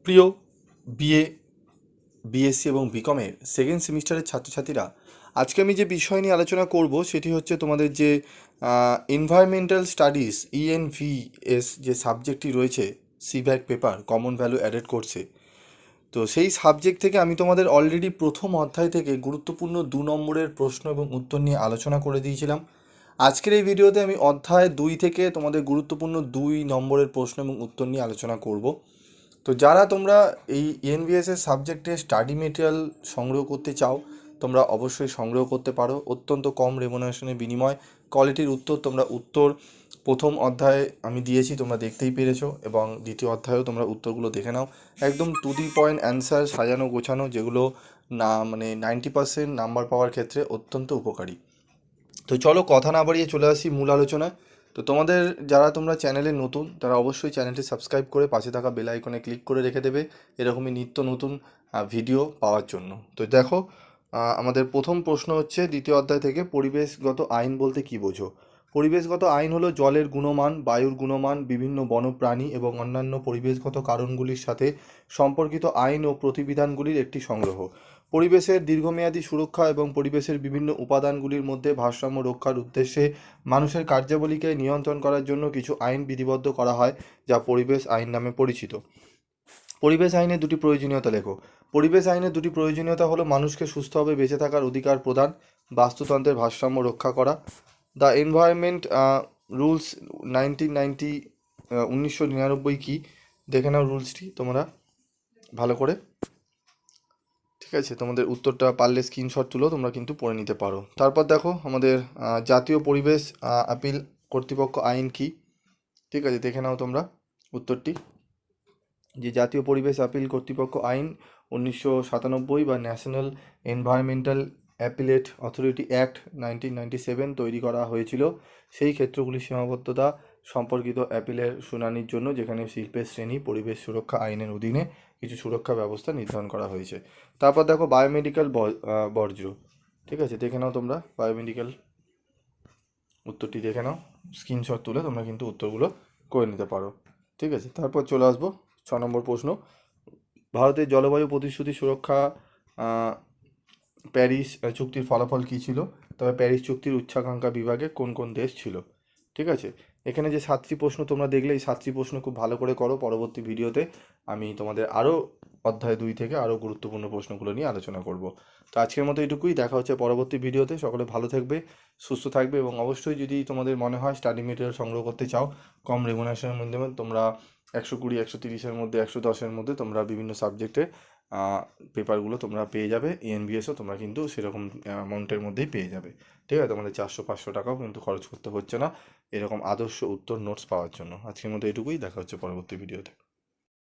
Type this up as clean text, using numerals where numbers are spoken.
প্রিয় BA, BSc এবং বিকমের second সেমিস্টারের ছাত্রছাত্রীরা, আজকে আমি যে বিষয় নিয়ে আলোচনা করব সেটি হচ্ছে তোমাদের যে এনভায়রনমেন্টাল স্টাডিজ ENVS যে সাবজেক্টটি রয়েছে সিভ্যাক পেপার কমন ভ্যালু অ্যাডেড কোর্সে। তো সেই সাবজেক্ট থেকে আমি তোমাদের অলরেডি প্রথম অধ্যায় থেকে গুরুত্বপূর্ণ 2 নম্বরের প্রশ্ন এবং উত্তর নিয়ে আলোচনা করে দিয়েছিলাম। আজকের এই ভিডিওতে আমি অধ্যায় 2 থেকে তোমাদের গুরুত্বপূর্ণ 2 নম্বরের প্রশ্ন এবং উত্তর নিয়ে আলোচনা করব। তো যারা তোমরা এই ENVS এর সাবজেক্টে স্টাডি মেটেরিয়াল সংগ্রহ করতে চাও, তোমরা অবশ্যই সংগ্রহ করতে পারো। অত্যন্ত কম রেমুনারেশনের বিনিময় কোয়ালিটির উত্তর তোমরা প্রথম অধ্যায়ে আমি দিয়েছি, তোমরা দেখতেই পেরেছো, এবং দ্বিতীয় অধ্যায়েও তোমরা উত্তরগুলো দেখে নাও। একদম টু দি পয়েন্ট অ্যান্সার, সাজানো গোছানো, যেগুলো না 90% নাম্বার পাওয়ার ক্ষেত্রে অত্যন্ত উপকারী। তো চলো কথা না বাড়িয়ে চলে আসি মূল আলোচনায়। তো তোমরা চ্যানেলে নতুন, তারা অবশ্যই চ্যানেলটি সাবস্ক্রাইব করে পাশে থাকা বেল আইকনে ক্লিক করে রেখে দেবে এরকমই নিত্য নতুন ভিডিও পাওয়ার জন্য। তো দেখো, আমাদের প্রথম প্রশ্ন হচ্ছে দ্বিতীয় অধ্যায় থেকে, পরিবেশগত আইন বলতে কী বোঝো? পরিবেশগত আইন হলো জলের গুণমান, বায়ুর গুণমান, বিভিন্ন বন্যপ্রাণী এবং অন্যান্য পরিবেশগত কারণগুলির সাথে সম্পর্কিত আইন ও প্রতিবিধানগুলির একটি সংগ্রহ। পরিবেশের দীর্ঘমেয়াদী সুরক্ষা এবং পরিবেশের বিভিন্ন উপাদানগুলির মধ্যে ভারসাম্য রক্ষার উদ্দেশ্যে মানুষের কার্যাবলীকে নিয়ন্ত্রণ করার জন্য কিছু আইন বিধিবদ্ধ করা হয়, যা পরিবেশ আইন নামে পরিচিত। পরিবেশ আইনের 2টি প্রয়োজনীয়তা লেখো। পরিবেশ আইনের 2টি প্রয়োজনীয়তা হলো মানুষকে সুস্থভাবে বেঁচে থাকার অধিকার প্রদান, বাস্তুতন্ত্রের ভারসাম্য রক্ষা করা। দ্য এনভায়রনমেন্ট রুলস 1990, 1999 কি, দেখে নাও রুলসটি তোমরা ভালো করে। ঠিক আছে, তোমাদের উত্তরটা পারলে স্ক্রিনশট তুলো, তোমরা কিন্তু পড়ে নিতে পারো। তারপর দেখো আমাদের জাতীয় পরিবেশ আপিল কর্তৃপক্ষ আইন কি। ঠিক আছে, দেখে নাও তোমরা উত্তরটি। যে জাতীয় পরিবেশ আপিল কর্তৃপক্ষ আইন 1997 বা national environmental appellate authority act 1997 তৈরি করা হয়েছিল সেই ক্ষেত্রগুলির সীমাবদ্ধতা সম্পর্কিত অ্যাপিলের শুনানির জন্য, যেখানে শিল্পের শ্রেণী পরিবেশ সুরক্ষা আইনের অধীনে কিছু সুরক্ষা ব্যবস্থা নির্ধারণ করা হয়েছে। তারপর দেখো বায়োমেডিক্যাল বর্জ্য। ঠিক আছে, দেখে নাও তোমরা বায়োমেডিক্যাল উত্তরটি দেখে নাও, স্ক্রিনশট তুলে তোমরা কিন্তু উত্তরগুলো করে নিতে পারো। ঠিক আছে, তারপর চলে আসবো 6 নম্বর প্রশ্ন। ভারতের জলবায়ু প্রতিশ্রুতি সুরক্ষা প্যারিস চুক্তির ফলাফল কী ছিল? তবে প্যারিস চুক্তির উচ্চাকাঙ্ক্ষা বিভাগে কোন কোন দেশ ছিল? ঠিক আছে, এখানে যে 7টি প্রশ্ন তোমরা দেখলে, এই 7টি প্রশ্ন খুব ভালো করে করো। পরবর্তী ভিডিওতে আমি তোমাদের আরও অধ্যায় 2 থেকে আরও গুরুত্বপূর্ণ প্রশ্নগুলো নিয়ে আলোচনা করব। তো আজকের মতো এটুকুই, দেখা হচ্ছে পরবর্তী ভিডিওতে। সকলে ভালো থাকবে, সুস্থ থাকবে, এবং অবশ্যই যদি তোমাদের মনে হয় স্টাডি মেটেরিয়াল সংগ্রহ করতে চাও কম রেমুনারেশনের মধ্যে, তোমরা 120, 130-এর মধ্যে, 110-এর মধ্যে তোমরা বিভিন্ন সাবজেক্টে পেপারগুলো তোমরা পেয়ে যাবে। ENVSও তোমরা কিন্তু সেরকম অ্যামাউন্টের মধ্যেই পেয়ে যাবে। ঠিক আছে, তোমাদের 400-500 টাকাও কিন্তু খরচ করতে হচ্ছে না এরকম আদর্শ উত্তর নোটস পাওয়ার জন্য। আজকের মতো এটুকুই, দেখা হচ্ছে পরবর্তী ভিডিওতে।